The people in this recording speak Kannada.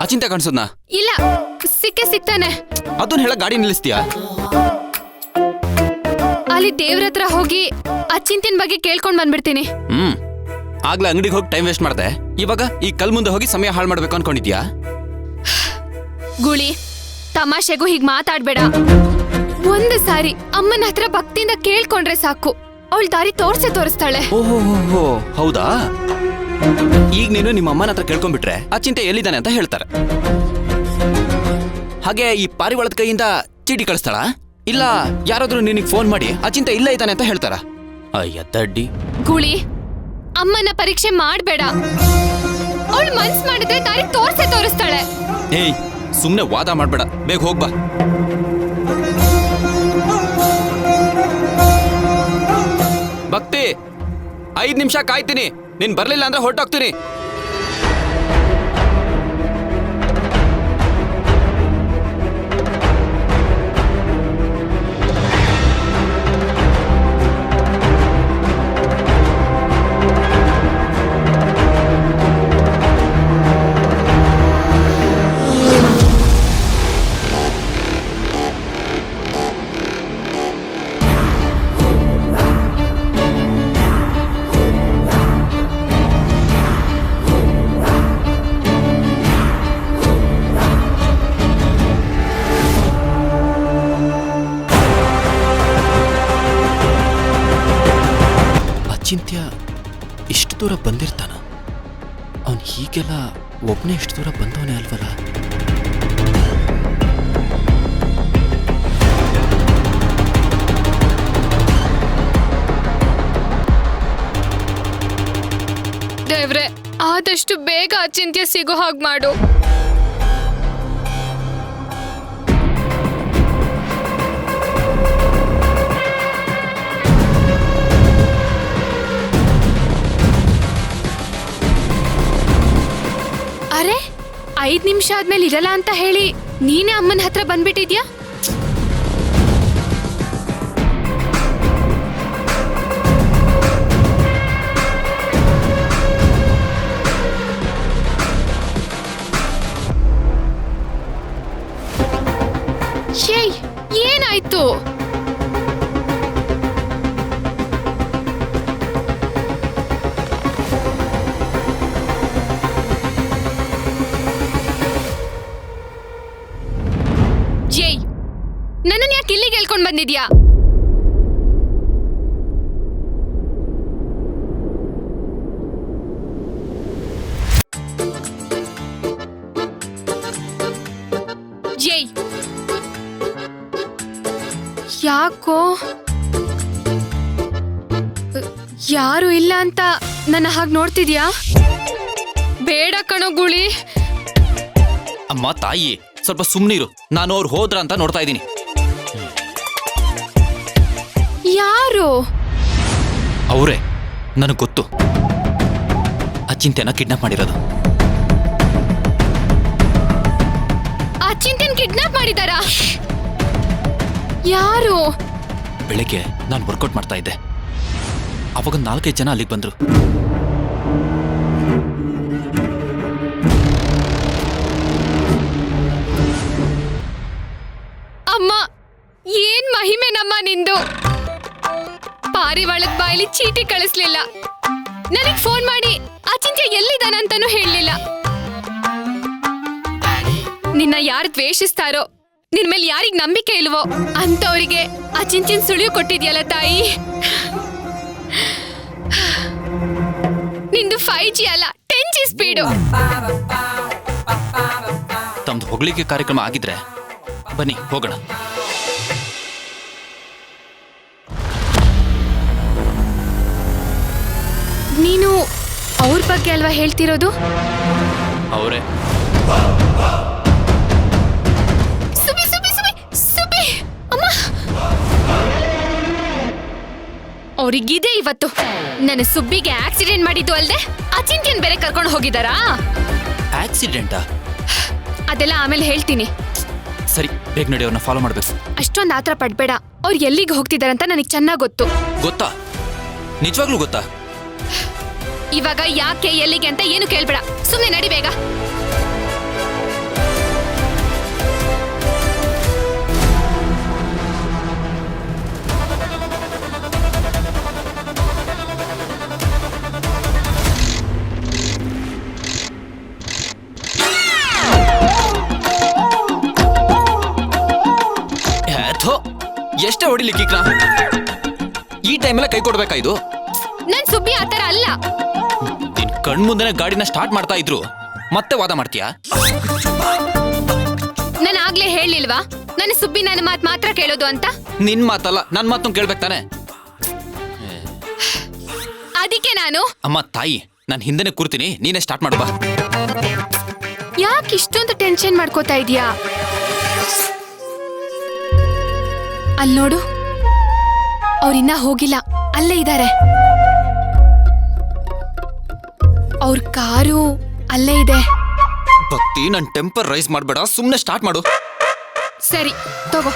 ಅಚಿಂತ್ಯ ಕಾಣಿಸೋದ್ನಾ? ಇಲ್ಲ, ಸಿಗ್ತಾನೆ. ಅದನ್ನ ಹೇಳ ಗಾಡಿ ನಿಲ್ಲಿಸ್ತೀಯಾ? ಅಲ್ಲಿ ದೇವ್ರ ಹತ್ರ ಹೋಗಿ ಅಚಿಂತ್ಯನ್ ಬಗ್ಗೆ ಕೇಳ್ಕೊಂಡ್ ಬಂದ್ಬಿಡ್ತೀನಿ. ಆಗ್ಲೇ ಅಂಗಡಿಗೆ ಹೋಗಿ ಟೈಮ್ ವೇಸ್ಟ್ ಮಾಡ್ದೆ. ಇವಾಗ ಈ ಕಲ್ ಮುಂದೆ ಹೋಗಿ ಸಮಯ ಹಾಳು ಮಾಡ್ಬೇಕು ಅನ್ಕೊಂಡಿದ್ಯಾ? ಗುಳಿ, ತಮಾಷೆಗೂ ಹೀಗ್ ಮಾತಾಡ್ಬೇಡ. ಒಂದು ಸಾರಿ ಅಮ್ಮನ ಹತ್ರ ಭಕ್ತಿಯಿಂದ ಕೇಳ್ಕೊಂಡ್ರೆ ಸಾಕು, ಅವಳ ದಾರಿ ತೋರಿಸ್ತಾಳೆ. ಓಹೋ, ಹೌದಾ? ಈಗ ನೀನು ನಿಮ್ಮ ಅಮ್ಮನ ಹತ್ರ ಕೇಳ್ಕೊಂಡ್ಬಿಟ್ರೆ ಅಚಿಂತ್ಯ ಎಲ್ಲಿದ್ದಾನೆ ಅಂತ ಹೇಳ್ತಾರೆ. ಹಾಗೆ ಈ ಪಾರಿವಾಳದ ಕೈಯಿಂದ ಚೀಟಿ ಕಳಿಸ್ತಾಳ? ಇಲ್ಲ ಯಾರಾದ್ರೂ ನಿನಗೆ ಫೋನ್ ಮಾಡಿ ಅಚಿಂತ್ಯ ಇಲ್ಲ ಇದ್ದಾನೆ ಅಂತ ಹೇಳ್ತಾರ? ಅಯ್ಯ ದಡ್ಡಿ. ಗುಳಿ, ಅಮ್ಮನ ಪರೀಕ್ಷೆ ಮಾಡ್ಬೇಡ. ಅವಳು ಮನ್ಸ್ ಮಾಡಿದ್ರೆ ದಾರಿ ತೋರಿಸ್ತಾಳೆ. ಏಯ್, ಸುಮ್ನೆ ವಾದ ಮಾಡ್ಬೇಡ, ಬೇಗ ಹೋಗ್ಬಾ. ಭಕ್ತಿ, 5 ನಿಮಿಷ ಕಾಯ್ತೀನಿ. ನೀನ್ ಬರ್ಲಿಲ್ಲ ಅಂದ್ರೆ ಹೊರಟೋಗ್ತೀನಿ. ಅಚಿಂತ್ಯ ಇಷ್ಟು ದೂರ ಬಂದಿರ್ತಾನ? ಅವನು ಹೀಗೆಲ್ಲ ಒಬ್ಬನೇ ಇಷ್ಟು ದೂರ ಬಂದವನೇ ಅಲ್ವಲ್ಲ? ದೇವ್ರೆ, ಆದಷ್ಟು ಬೇಗ ಅಚಿಂತ್ಯ ಸಿಗೋ ಹಾಗೆ ಮಾಡು. ಅರೆ, 5 ನಿಮಿಷ ಆದ್ಮೇಲೆ ಇರಲ್ಲ ಅಂತ ಹೇಳಿ ನೀನೇ ಅಮ್ಮನ ಹತ್ರ ಬಂದ್ಬಿಟ್ಟಿದ್ಯಾ? ಏನಾಯ್ತು? ಜೈ, ನನ್ನನ್ನು ಯಾಕೆ ಇಲ್ಲಿಗೆ ಹೇಳ್ಕೊಂಡ್ ಬಂದಿದ್ಯಾ? ಜೈ, ಯಾಕೋ ಯಾರು ಇಲ್ಲ ಅಂತ ನನ್ನ ಹಾಗೆ ನೋಡ್ತಿದ್ಯಾ? ಬೇಡ ಕಣೋ ಗುಳಿ. ಅಮ್ಮ ತಾಯಿ, ಸ್ವಲ್ಪ ಸುಮ್ನಿರು. ನಾನು ಅವ್ರು ಹೋದ್ರ ಅಂತ ನೋಡ್ತಾ ಇದ್ದೀನಿ. ಯಾರು? ಅವರೇ, ನನಗೆ ಗೊತ್ತು. ಅಚಿಂತ್ಯನ ಕಿಡ್ನಾಪ್ ಮಾಡಿರೋದು. ಅಚಿಂತ್ಯನ್ ಕಿಡ್ನಾಪ್ ಮಾಡಿದಾರಾ? ಯಾರು? ಬೆಳಗ್ಗೆ ನಾನು ವರ್ಕೌಟ್ ಮಾಡ್ತಾ ಇದ್ದೆ. ಅವಾಗ 4-5 ಜನ ಅಲ್ಲಿಗೆ ಬಂದ್ರು. ಅಮ್ಮ, ಏನ್ ಮಹಿಮೆ ನಮ್ಮ ನಿಂದು. ಪಾರಿವಾಳದ ಬಾಯಲ್ಲಿ ಚೀಟಿ ಕಳಿಸ್ಲಿಲ್ಲ, ನನಗ್ ಫೋನ್ ಮಾಡಿ ಅಚಿಂತ್ಯ ಎಲ್ಲಿದ್ದಾನಂತಾನೂ ಹೇಳಲಿಲ್ಲ. ನಿನ್ನ ಯಾರು ದ್ವೇಷಿಸ್ತಾರೋ, ನಿನ್ ಮೇಲೆ ಯಾರಿಗ್ ನಂಬಿಕೆ ಇಲ್ವೋ ಅಂತವರಿಗೆ ಅಚಿಂತ್ಯನ್ ಸುಳಿವು ಕೊಟ್ಟಿದ್ಯಲ್ಲ ತಾಯಿ. ನಿಂದು 5G ಅಲ್ಲ, 10G ಸ್ಪೀಡು. ತಮ್ದು ಹೊಗಳಿಕೆ ಕಾರ್ಯಕ್ರಮ ಆಗಿದ್ರೆ ಬನ್ನಿ ಹೋಗೋಣ. ನೀನು ಅವ್ರ ಬಗ್ಗೆ ಅಲ್ವಾ ಹೇಳ್ತಿರೋದು? ಅವರೇ. ಅವ್ರಿಗಿದೆ ಇವತ್ತು. ನನ್ನ ಸುಬ್ಬಿಗೆ ಆಕ್ಸಿಡೆಂಟ್ ಮಾಡಿದ್ದು ಅಲ್ದೆ ಅಚಿಂತ್ಯನ್ ಬೇರೆ ಕರ್ಕೊಂಡು ಹೋಗಿದಾರಾ? ಆಕ್ಸಿಡೆಂಟಾ? ಅದೆಲ್ಲ ಆಮೇಲೆ ಹೇಳ್ತೀನಿ. ಸರಿ, ಬೇಗ ನೋಡಿ, ಅವ್ರನ್ನ ಫಾಲೋ ಮಾಡ್ಬೇಕು. ಅಷ್ಟೊಂದು ಆತರ ಪಡ್ಬೇಡ. ಅವ್ರು ಎಲ್ಲಿಗೆ ಹೋಗ್ತಿದಾರಂತ ನನಗೆ ಚೆನ್ನಾಗ್ ಗೊತ್ತು. ಗೊತ್ತಾ? ನಿಜವಾಗ್ಲೂ ಗೊತ್ತಾ? ಇವಾಗ ಯಾಕೆ ಎಲ್ಲಿಗೆ ಅಂತ ಏನು ಕೇಳ್ಬೇಡ, ಸುಮ್ನೆ ನಡಿ ಬೇಗ. ಎಷ್ಟೇ ಹೊಡಿಲಿಕ್ಕೆ ಈ ಟೈಮಲ್ಲ ಕೈ ಕೊಡ್ಬೇಕಾ ಇದು? ನನ್ ಸುಬ್ಬಿ ಆತರ ಅಲ್ಲ. ನಿನ್ ಕಣ್ ಮುಂದೆನೆ ಗಾಡಿನ ಸ್ಟಾರ್ಟ್ ಮಾಡ್ತಾ ಇದ್ರು ಮತ್ತೆ ವಾದ ಮಾಡ್ತೀಯಾ? ನಾನು ಆಗ್ಲೇ ಹೇಳಿಲ್ವಾ ನನ್ನ ಸುಬ್ಬಿ ನನ್ನ ಮಾತ್ ಮಾತ್ರ ಕೇಳೋದು ಅಂತ? ನಿನ್ ಮಾತಲ್ಲ ನನ್ ಮಾತು ಕೇಳ್ಬೇಕು ತಾನೆ. ಅದಕ್ಕೆ ನಾನು ಅಮ್ಮ ತಾಯಿ ನಾನ್ ಹಿಂದೆನೆ ಕೂರ್ತೀನಿ, ನೀನೇ ಸ್ಟಾರ್ಟ್ ಮಾಡು ಬಾ. ಯಾಕೆ ಇಷ್ಟೊಂದು ಟೆನ್ಷನ್ ಮಾಡ್ಕೋತಾ ಇದೀಯಾ? ಅಲ್ಲಿ ನೋಡು, ಅವ್ರಿನ್ನ ಹೋಗಿಲ್ಲ, ಅಲ್ಲೇ ಇದ್ದಾರೆ. ಅವ್ರ ಕಾರು ಅಲ್ಲೇ ಇದೆ. ಭಕ್ತಿ, ನನ್ ಟೆಂಪರ್ ರೈಸ್ ಮಾಡ್ಬೇಡ, ಸುಮ್ನೆ ಸ್ಟಾರ್ಟ್ ಮಾಡು. ಸರಿ ತಗೋ.